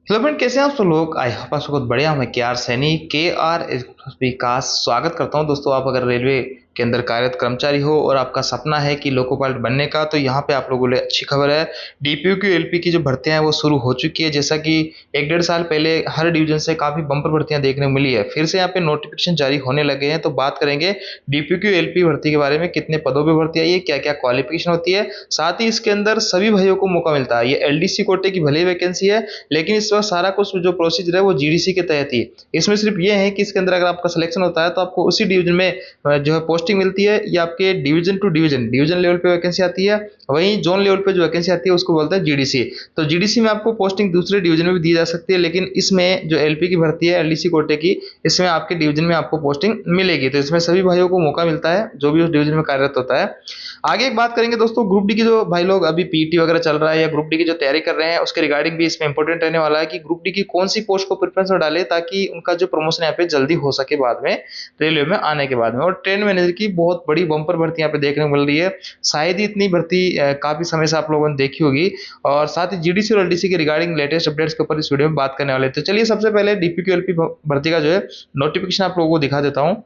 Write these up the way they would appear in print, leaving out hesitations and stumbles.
Hello friend, कैसे हैं आप सब लोग। आई होप आप सब बहुत बढ़िया। मैं के आर सैनी के आर विकास स्वागत करता हूं। दोस्तों, आप अगर रेलवे के अंदर कार्यरत कर्मचारी हो और आपका सपना है कि लोको पायलट बनने का, तो यहाँ पे आप लोगों के लिए अच्छी खबर है। डीपीयू की एलपी की जो भर्तियां हैं वो शुरू हो चुकी है। जैसा कि एक डेढ़ साल पहले हर डिवीजन से काफी बम्पर भर्तियां देखने को मिली है, फिर से यहाँ पे नोटिफिकेशन जारी होने लगे हैं। तो बात करेंगे डीपीयू की एलपी भर्ती के बारे में, कितने पदों पर भर्ती आई है, क्या क्या क्वालिफिकेशन होती है। साथ ही इसके अंदर सभी भाइयों को मौका मिलता है। ये एलडीसी कोटे की भले वैकेंसी है, लेकिन इस वक्त सारा कुछ जो प्रोसीजर है वो जीडीसी के तहत ही। इसमें सिर्फ ये है कि इसके अंदर अगर आपका सिलेक्शन होता है तो आपको उसी डिवीजन में जो है पोस्टिंग मिलती है। या आपके division to division, division level पे वैकेंसी आती है, वहीं जोन लेवल पे जो वैकेंसी आती है उसको बोलते हैं जीडीसी। तो जीडीसी में आपको पोस्टिंग दूसरे डिवीजन में भी दी जा सकती है, लेकिन इसमें जो एलपी की भर्ती है एलडीसी कोटे की, इसमें आपके डिवीजन में आपको पोस्टिंग मिलेगी। तो इसमें सभी भाइयों को मौका मिलता है जो भी उस डिवीजन में कार्यरत होता है। आगे एक बात करेंगे दोस्तों, ग्रुप डी की जो भाई लोग अभी पीटी वगैरह चल रहा है या ग्रुप डी की जो तैयारी कर रहे हैं, उसके रिगार्डिंग भी इसमें इंपॉर्टेंट रहने वाला है कि ग्रुप डी की कौन सी पोस्ट को प्रेफरेंस में डाले, ताकि उनका जो प्रमोशन यहाँ पे जल्दी हो सके बाद में, रेलवे में आने के बाद में। और ट्रेन मैनेजर की बहुत बड़ी बम्पर भर्ती यहाँ पे देखने को मिल रही है। शायद ही इतनी भर्ती काफी समय से आप लोगों ने देखी होगी। और साथ ही जीडीसी और एलडीसी के रिगार्डिंग लेटेस्ट अपडेट्स के ऊपर इस वीडियो में बात करने वाले। तो चलिए सबसे पहले डीपीक्यूएलपी भर्ती का जो है नोटिफिकेशन आप लोगों को दिखा देता हूँ।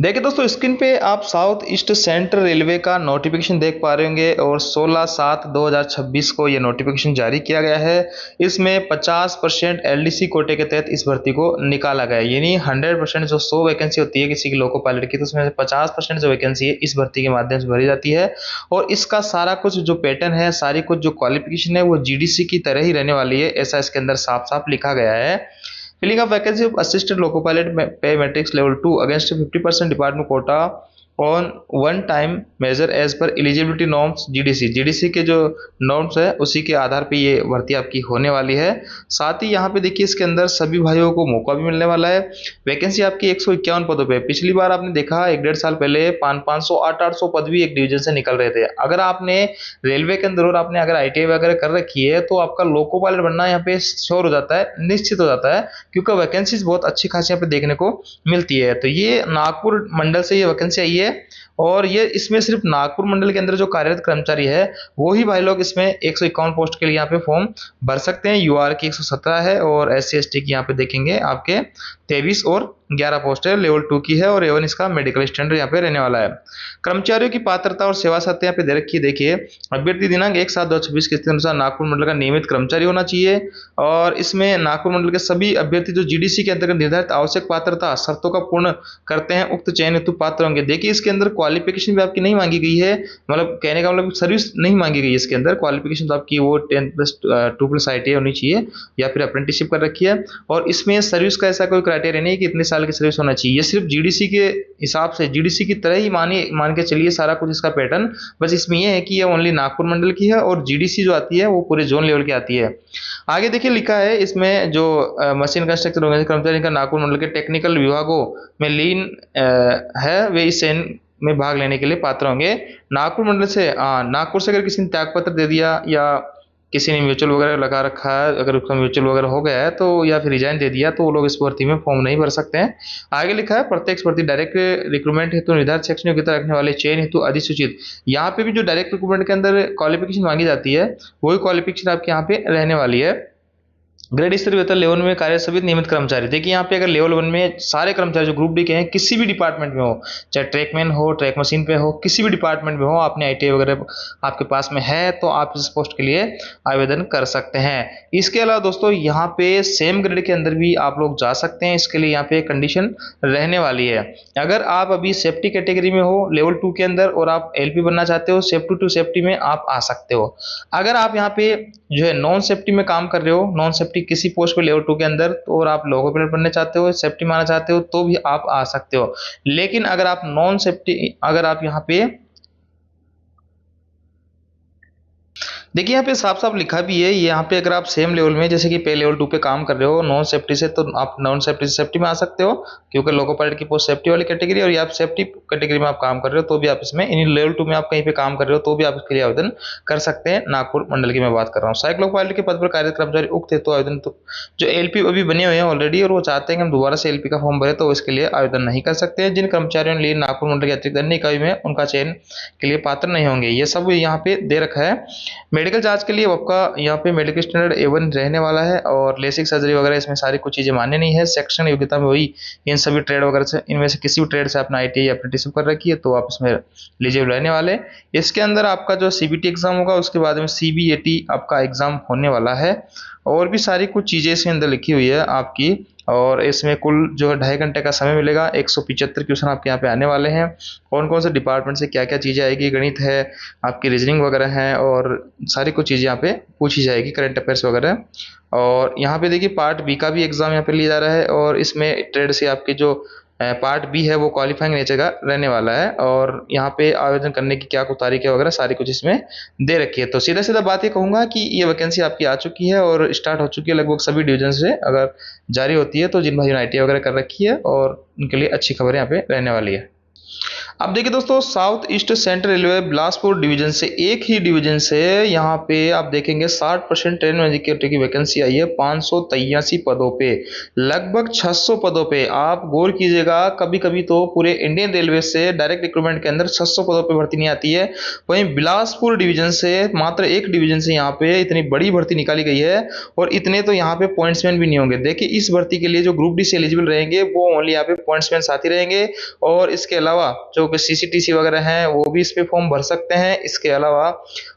देखिए दोस्तों, स्क्रीन पे आप साउथ ईस्ट सेंट्रल रेलवे का नोटिफिकेशन देख पा रहे होंगे और 16/7/2026 को ये नोटिफिकेशन जारी किया गया है। इसमें 50% एलडीसी कोटे के तहत इस भर्ती को निकाला गया है। यानी 100% जो 100 वैकेंसी होती है किसी की लोको पायलट की, तो उसमें 50% जो वैकेंसी है इस भर्ती के माध्यम से भरी जाती है। और इसका सारा कुछ जो पैटर्न है, सारी कुछ जो क्वालिफिकेशन है वो जीडीसी की तरह ही रहने वाली है, ऐसा इसके अंदर साफ साफ लिखा गया है। Filling of vacancy of assistant loco pilot pay matrix level 2 against 50% department quota on one time measure age पर एलिजिबिलिटी नॉर्म्स जीडीसी। जीडीसी के जो नॉर्म्स है उसी के आधार पे ये भर्ती आपकी होने वाली है। साथ ही यहाँ पे देखिए इसके अंदर सभी भाइयों को मौका भी मिलने वाला है। वैकेंसी आपकी 151 पदों पे। पिछली बार आपने देखा एक डेढ़ साल पहले 500 800 पद भी एक डिवीजन से निकल रहे थे। अगर आपने रेलवे के अंदर और आपने अगर आईटीआई वगैरह कर रखी है तो आपका लोको पायलट बनना यहाँ पे श्योर हो जाता है, निश्चित हो जाता है, क्योंकि वैकेंसीज बहुत अच्छी खासी यहाँ पे देखने को मिलती है। तो ये नागपुर मंडल से ये वैकेंसी आई है। और ये इसमें सिर्फ नागपुर मंडल के अंदर जो कार्यरत कर्मचारी है वो ही भाई लोग इसमें 151 पोस्ट के लिए यहाँ पे फॉर्म भर सकते हैं। यूआर की 117 है और एससी एसटी की यहाँ पे देखेंगे आपके 23 और 11 पोस्ट है। लेवल 2 की है और एवन इसका मेडिकल स्टैंडर्ड यहाँ पे रहने वाला है। कर्मचारियों की पात्रता और सेवा शर्तें यहाँ पे दे रखी है। देखिए, अभ्यर्थी दिनांक 1/7/2026 के अनुसार नागपुर मंडल का नियमित कर्मचारी होना चाहिए। और इसमें नागपुर मंडल के सभी अभ्यर्थी जो जीडीसी के अंतर्गत निर्धारित आवश्यक पात्रता शर्तों का पूर्ण करते हैं उक्त चयन हेतु पात्र होंगे। देखिए, इसके अंदर क्वालिफिकेशन भी आपकी नहीं मांगी गई है, मतलब कहने का मतलब सर्विस नहीं मांगी गई है। इसके अंदर क्वालिफिकेशन तो आपकी वो 10+2+ ITI होनी चाहिए या फिर अप्रेंटिसशिप कर रखी है। और इसमें सर्विस का ऐसा कोई क्राइटेरिया नहीं है कि इतने साल की सर्विस होना चाहिए। ये सिर्फ जीडीसी के हिसाब से, जीडीसी की तरह ही मान के चलिए सारा कुछ इसका पैटर्न। बस इसमें यह है कि ये ओनली नागपुर मंडल की है और जीडीसी जो आती है वो पूरे जोन लेवल की आती है। आगे देखिए लिखा है इसमें जो मशीन कंस्ट्रक्टर कर्मचारी का नागपुर मंडल के टेक्निकल विभागों में लीन है, वे इस चयन में भाग लेने के लिए पात्र होंगे। नागपुर मंडल से, नागपुर से अगर किसी ने त्याग पत्र दे दिया या किसी ने म्यूचुअल वगैरह लगा रखा है, अगर उसका म्यूचुअल वगैरह हो गया है तो, या फिर रिजाइन दे दिया, तो वो लोग इस भर्ती में फॉर्म नहीं भर सकते हैं। आगे लिखा है प्रत्यक्ष भर्ती डायरेक्ट रिक्रूटमेंट हेतु निर्धारित शैक्षणिक योग्यता रखने वाले चयन हेतु अधिसूचित। यहाँ पे भी जो डायरेक्ट रिक्रूटमेंट के अंदर क्वालिफिकेशन मांगी जाती है वही क्वालिफिकेशन आपके यहाँ पे रहने वाली है। ग्रेड स्तरीय वेतन लेवल में कार्य सभी नियमित कर्मचारी। देखिए यहाँ पे अगर लेवल 1 में सारे कर्मचारी जो ग्रुप डी के हैं किसी भी डिपार्टमेंट में हो, चाहे ट्रैकमैन हो, ट्रैक मशीन पे हो, किसी भी डिपार्टमेंट में हो, आपने आईटीआई वगैरह आपके पास में है तो आप इस पोस्ट के लिए आवेदन कर सकते हैं। इसके अलावा दोस्तों यहाँ पे सेम ग्रेड के अंदर भी आप लोग जा सकते हैं। इसके लिए यहाँ पे कंडीशन रहने वाली है। अगर आप अभी सेफ्टी कैटेगरी में हो लेवल 2 के अंदर और आप एलपी बनना चाहते हो, सेफ्टी टू सेफ्टी में आप आ सकते हो। अगर आप यहाँ पे जो है नॉन सेफ्टी में काम कर रहे हो, नॉन सेफ्टी किसी पोस्ट पे लेवल 2 के अंदर, तो और आप लोगो पायलट बनना चाहते हो, सेफ्टी में आना चाहते हो, तो भी आप आ सकते हो। लेकिन अगर आप नॉन सेफ्टी, अगर आप यहाँ पे देखिए यहाँ पे साफ साफ लिखा भी है, यहाँ पे अगर आप सेम लेवल में जैसे कि पे लेवल 2 पे काम कर रहे हो नॉन सेफ्टी से, तो आप नॉन सेफ्टी से सेफ्टी में आ सकते हो, क्योंकि लोको पायलट की पोस्ट सेफ्टी वाली कैटेगरी, और ये आप सेफ्टी कैटेगरी में आप काम कर रहे हो तो भी आप इसमें, इन लेवल 2 में आप कहीं पे काम कर रहे हो तो भी आप इसके लिए आवेदन कर सकते हैं। नागपुर मंडल की मैं बात कर रहा हूँ। सहायक लोको पायलट के पद पर कार्यरत कर्मचारी उक्त हेतु आवेदन, तो जो एलपी अभी बने हुए हैं ऑलरेडी और वो चाहते हैं कि हम दोबारा से एलपी का फॉर्म भरे, तो इसके लिए आवेदन नहीं कर सकते हैं। जिन कर्मचारियों ने लिए नागपुर मंडल की अतिरिक्त अन्य इकाई में, उनका चयन के लिए पात्र नहीं होंगे। ये सब यहाँ पे दे रखा है। मेडिकल जांच के लिए आपका यहाँ पे मेडिकल स्टैंडर्ड A1 रहने वाला है और लेसिक सर्जरी वगैरह इसमें सारी कुछ चीज़ें मान्य नहीं है। सेक्शन योग्यता में वही इन सभी ट्रेड वगैरह से इनमें से किसी भी ट्रेड से आपने ITI अप्रेंटिसशिप कर रखी है तो आप इसमें एलिजिबल रहने वाले। इसके अंदर आपका जो CBT एग्जाम होगा उसके बाद में CBAT आपका एग्जाम होने वाला है और भी सारी कुछ चीज़ें इसके अंदर लिखी हुई है आपकी। और इसमें कुल जो है 2.5 घंटे का समय मिलेगा। 175 क्वेश्चन आपके यहाँ पे आने वाले हैं। कौन कौन से डिपार्टमेंट से क्या क्या चीज़ें आएगी, गणित है, आपकी रीजनिंग वगैरह है और सारी कुछ चीज़ें यहाँ पे पूछी जाएगी, करंट अफेयर्स वगैरह। और यहाँ पे देखिए पार्ट बी का भी एग्जाम यहाँ पे लिया जा रहा है और इसमें ट्रेड से आपके जो पार्ट बी है वो क्वालिफाइंग नेचर का रहने वाला है। और यहाँ पे आवेदन करने की क्या कुछ तारीख है वगैरह सारी कुछ इसमें दे रखी है। तो सीधा सीधा बात ये कहूँगा कि ये वैकेंसी आपकी आ चुकी है और स्टार्ट हो चुकी है लगभग सभी डिवीजन से अगर जारी होती है। तो जिन भाइयों ने ITI वगैरह कर रखी है और उनके लिए अच्छी खबर यहाँ पे रहने वाली है। अब देखिए दोस्तों, south east central railway Bilaspur division से एक ही डिवीजन से यहाँ पे आप देखेंगे 60% ट्रेन मैजिस्ट्रेट की वैकेंसी आई है 583 पदों पे, लगभग 600 पदों पे। आप गौर कीजिएगा, कभी कभी तो पूरे इंडियन रेलवे से डायरेक्ट रिक्रूटमेंट के अंदर 600 पदों पे भर्ती नहीं आती है, वहीं बिलासपुर डिवीजन से मात्र एक डिवीजन से यहाँ पे इतनी बड़ी भर्ती निकाली गई है और इतने तो यहाँ पे पॉइंट्समैन भी नहीं होंगे। देखिए इस भर्ती के लिए जो ग्रुप डी से एलिजिबल रहेंगे वो ओनली यहाँ पे पॉइंट्समैन साथी रहेंगे और इसके अलावा जो CCTC वगैरह हैं वो भी इस पे फॉर्म भर सकते हैं। इसके अलावा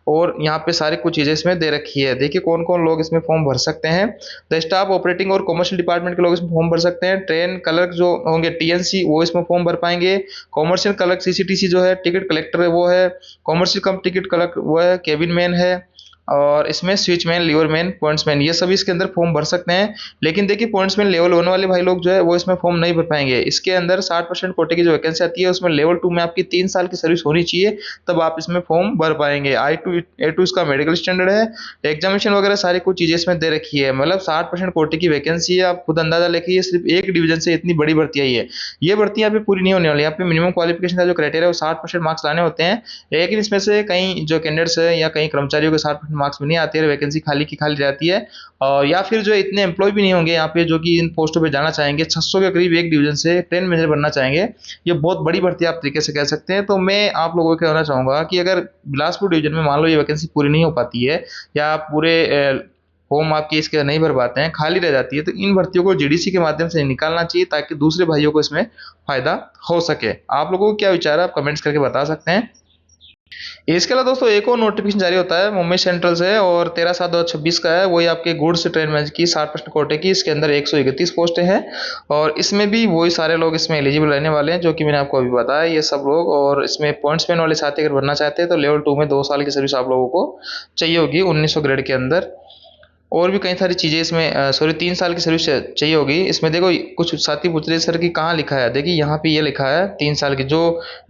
और यहाँ पे सारी कुछ चीजें इसमें दे रखी है। देखिए कौन कौन लोग इसमें फॉर्म भर सकते हैं। द स्टाफ ऑपरेटिंग और कॉमर्शियल डिपार्टमेंट के लोग इसमें फॉर्म भर सकते हैं। ट्रेन क्लर्क जो होंगे TNC वो इसमें फॉर्म भर पाएंगे। कॉमर्शियल क्लर्क CCTC जो है, टिकट कलेक्टर है वो है, कॉमर्शियल कम टिकट क्लर्क वो है, केबिन मैन है और इसमें स्विचमैन, लीवरमैन, पॉइंट्समैन ये सभी इसके अंदर फॉर्म भर सकते हैं। लेकिन देखिए पॉइंट्समैन लेवल 1 वाले भाई लोग जो है वो इसमें फॉर्म नहीं भर पाएंगे। इसके अंदर 60% कोटे की जो वैकेंसी आती है उसमें लेवल 2 में आपकी 3 साल की सर्विस होनी चाहिए, तब आप इसमें फॉर्म भर पाएंगे। A2 इसका मेडिकल स्टैंडर्ड है। एग्जामिनेशन वगैरह सारी कुछ चीजें इसमें दे रखी है। मतलब 60% कोटे की वैकेंसी है। आप खुद अंदाजा लेके सिर्फ एक डिवीजन से इतनी बड़ी भर्ती आई है। ये भर्ती यहाँ पे पूरी नहीं होने वाली। यहाँ पे मिनिमम क्वालिफिकेशन का जो क्राइटेरिया है वो 60% मार्क्स लाने होते हैं, लेकिन इसमें से कई जो कैंडिडेट्स है या कई कर्मचारियों के 60% मार्क्स भी नहीं आते हैं, वैकेंसी खाली की खाली रहती है। और या फिर जो इतने एम्प्लॉय भी नहीं होंगे यहाँ पे जो कि इन पोस्टों पे जाना चाहेंगे। 600 के करीब एक डिवीजन से ट्रेन मैनेजर बनना चाहेंगे। ये बहुत बड़ी भर्ती आप तरीके से कह सकते हैं। तो मैं आप लोगों को कहना चाहूंगा कि अगर बिलासपुर डिवीजन में मान लो ये वैकेंसी पूरी नहीं हो पाती है या आप पूरे फॉर्म आपकी इसके नहीं भर पाते हैं, खाली रह जाती है, तो इन भर्तियों को GDC के माध्यम से निकालना चाहिए ताकि दूसरे भाइयों को इसमें फायदा हो सके। आप लोगों को क्या विचार है आप कमेंट्स करके बता सकते हैं। इसके अलावा दोस्तों एक और नोटिफिकेशन जारी होता है मुंबई सेंट्रल से और 13/7/2026 का है। वही आपके गुड्स ट्रेन मैच की 60% कोटे की, इसके अंदर 131 पोस्टें हैं और इसमें भी वही सारे लोग इसमें एलिजिबल रहने वाले हैं जो कि मैंने आपको अभी बताया ये सब लोग। और इसमें पॉइंट्समैन वाले साथी अगर बनना चाहते हैं तो लेवल 2 में 2 साल की सर्विस आप लोगों को चाहिए होगी 1900 ग्रेड के अंदर। और भी कई सारी चीज़ें इसमें 3 साल की सर्विस चाहिए होगी। इसमें देखो कुछ साथी पूछ रहे सर कि कहाँ लिखा है, देखिए यहाँ पे ये लिखा है 3 साल की जो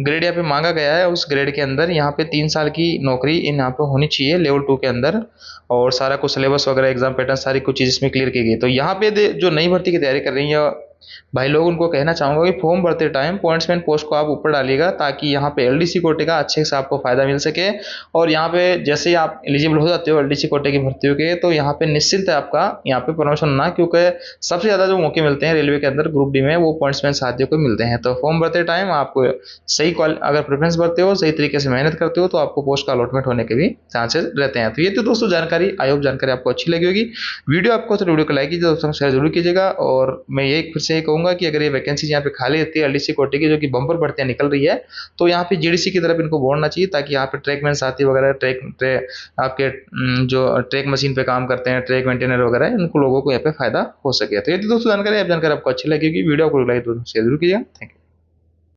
ग्रेड यहाँ पे मांगा गया है उस ग्रेड के अंदर यहाँ पे 3 साल की नौकरी इन यहाँ पे होनी चाहिए लेवल 2 के अंदर। और सारा कुछ सिलेबस वगैरह एग्जाम पैटर्न सारी कुछ चीज़ इसमें क्लियर की गई। तो यहाँ पे जो नई भर्ती की तैयारी कर रही है भाई लोग उनको कहना चाहूंगा कि फॉर्म भरते टाइम पॉइंट्समैन पोस्ट को आप ऊपर डालिएगा ताकि यहाँ पे LDC कोटे का अच्छे से आपको फायदा मिल सके। और यहाँ पे जैसे ही आप एलिजिबल हो जाते हो LDC कोटे की भर्तियों के तो यहाँ पे निश्चिंत है आपका यहाँ पे प्रमोशन ना, क्योंकि सबसे ज़्यादा जो मौके मिलते हैं रेलवे के अंदर ग्रुप डी में वो पॉइंट्समैन साथियों को मिलते हैं। तो फॉर्म भरते टाइम आपको सही अगर प्रेफरेंस भरते हो, सही तरीके से मेहनत करते हो तो आपको पोस्ट का अलॉटमेंट होने के भी चांसेस रहते हैं। तो ये तो दोस्तों जानकारी, आई होप जानकारी आपको अच्छी लगी होगी। वीडियो आपको तो वीडियो को लाइक कीजिए, दोस्तों शेयर जरूर कीजिएगा। और मैं ये फिर से कहूँगा कि अगर ये वैकेंसी यहाँ पे खाली रहती है LDC कोटे की जो कि बम्पर भर्तियां निकल रही है तो यहाँ पे GDC की तरफ इनको बढ़ना चाहिए ताकि यहाँ पे ट्रैकमैन साथी वगैरह आपके जो ट्रैक मशीन पे काम करते हैं, ट्रैक मेंटेनर वगैरह, उनको लोगों को यहाँ पे फायदा हो सके। तो ये दोस्तों जानकारी आपको अच्छी लगेगी। वीडियो को लाइक शेयर जरूर कीजिएगा। Thank you.